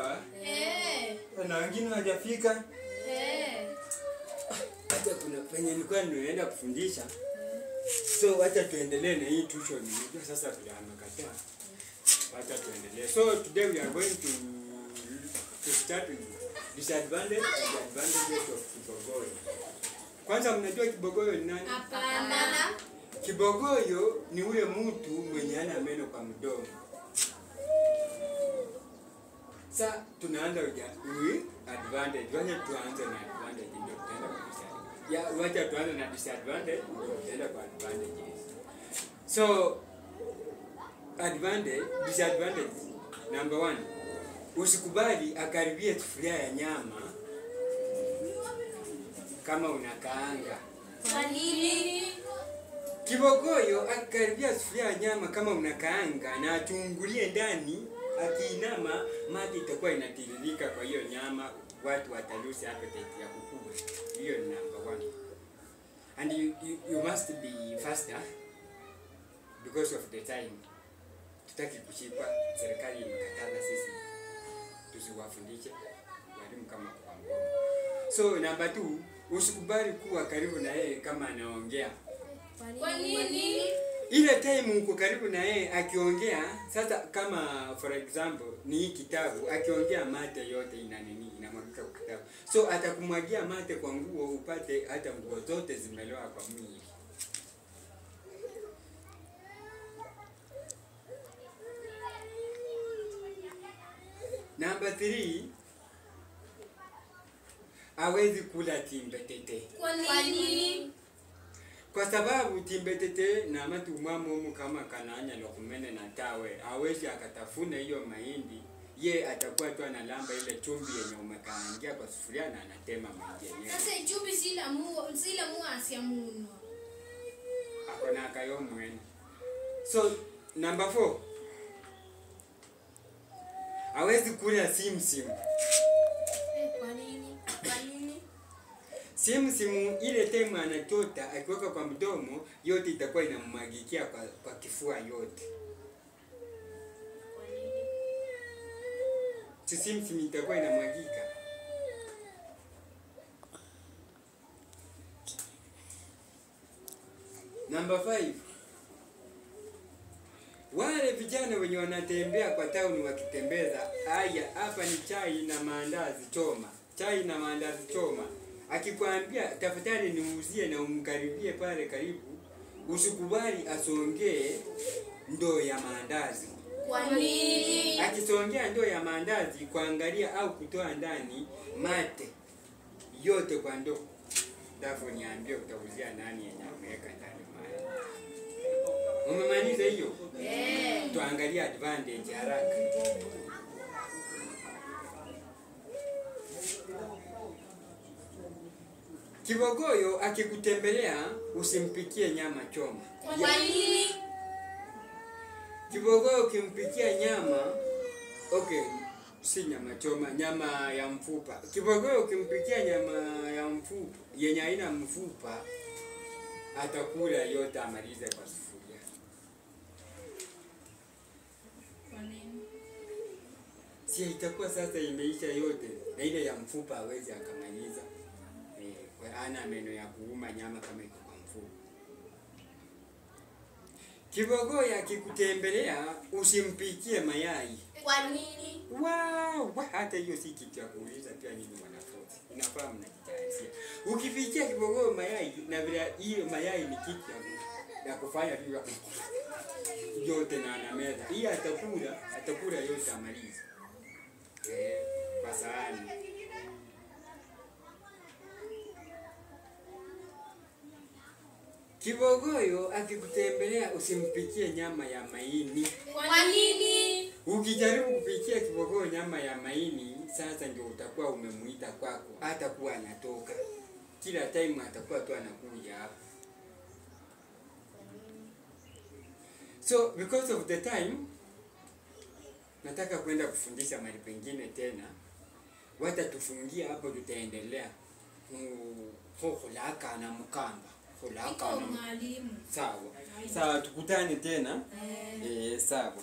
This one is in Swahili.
sawa? Na wengine hawajafika? Hata kuna penye nilikuwa nimeenda kufundisha. So acha tuendelee na hii tuition. Unajua sasa bila amekataa. Acha tuendelee. So today we are going to start with disadvantage and advantages of kibogoyo. Kwanza mnajua kibogoyo ni nani? Hapana. Kibogoyo ni ule mtu mwenye hana meno kwa mdomo. Sasa tunaanza advantage. Wacha tuanze na advantage ndio tutaenda kwa disadvantage. Wacha tuanze na disadvantage ndio tutaenda kwa advantages. So disadvantage number 1. Usikubali akaribie sufuria ya nyama kama unakaanga. Kwa nini? Kibogoyo akaribia sufuria ya nyama kama unakaanga na achungulie ndani, akiinama maji itakuwa inatiririka kwa hiyo nyama, watu watalusi appetite ya kukula. Hiyo ni number 1. And you must be faster because of the time. Tutaki kushikwa, serikali imekataza sisi tusiwafundishe walimu kama kwa ngoma. So number 2, usikubali kuwa karibu na yeye kama anaongea. Kwa nini? Ile time uko karibu na yeye akiongea, sasa kama for example ni hii kitabu, akiongea mate yote inamwagika kwa kitabu. So atakumwagia mate kwa nguo, upate hata nguo zote zimeloa kwa mwili. Number 3, hawezi kula timbetete. Kwa nini? Kwa sababu timbetete na matu mwamu kama kananya lokumene na tawe, hawezi akatafuna hiyo mahindi, ye atakuwa tu analamba ile chumvi yenye umekaangia kwa sufuria na anatema mahindi yenyewe. Sasa chumvi sila mu asia muno. Akona kayo mwene. So number 4, hawezi kula simsim. Kwa nini? Simsimu ile time anachota akiweka kwa mdomo yote itakuwa inamwagikia kwa kifua yote. Kwa nini? Simsimu itakuwa inamwagika. Number 5. Wale vijana wenye wanatembea kwa town wakitembeza, haya hapa ni chai na maandazi choma. Chai na maandazi choma. Akikwambia tafadhali niuzie na umkaribie pale karibu, usikubali asongee ndoo ya maandazi. Kwa nini? Akisongea ndoo ya maandazi kuangalia au kutoa ndani mate yote kwa ndoo. Dafu niambie utauzia nani yenye ameweka ndani mate. Umemaliza hiyo? Tuangalie advantage haraka. Kibogoyo akikutembelea usimpikie nyama choma. Kwa nini? Kibogoyo ukimpikia nyama, si nyama choma, nyama ya mfupa. Kibogoyo ukimpikia nyama ya mfupa, yenye haina mfupa, atakula yote amalize kwa sufuria. Kwa nini? Si itakuwa sasa imeisha yote, na ile ya mfupa hawezi akamaliza. Ana meno ya kuuma nyama kama iko kwa mfupa. Kibogoyo akikutembelea usimpikie mayai. Kwa nini? Hata hiyo si kitu ya kuuliza pia nyinyi wanafunzi. Inafaa mnajitayarisha. Ukipikia kibogoyo mayai na vile hiyo mayai ni kitu ya kufanya hiyo yote na anameza. Hii atakula yote amaliza. Kwa sahani. Kibogoyo akikutembelea usimpikie nyama ya maini. Kwa nini? Ukijaribu kupikia kibogoyo nyama ya maini, sasa ndio utakuwa umemuita kwako. Hatakuwa anatoka. Kila time atakuwa tu anakuja hapa. So because of the time, nataka kwenda kufundisha mahali pengine tena. Watatufungia hapo, tutaendelea. Kulaka na mkamba. Iko mwalimu. Sawa. Sawa, tukutane tena. Sawa.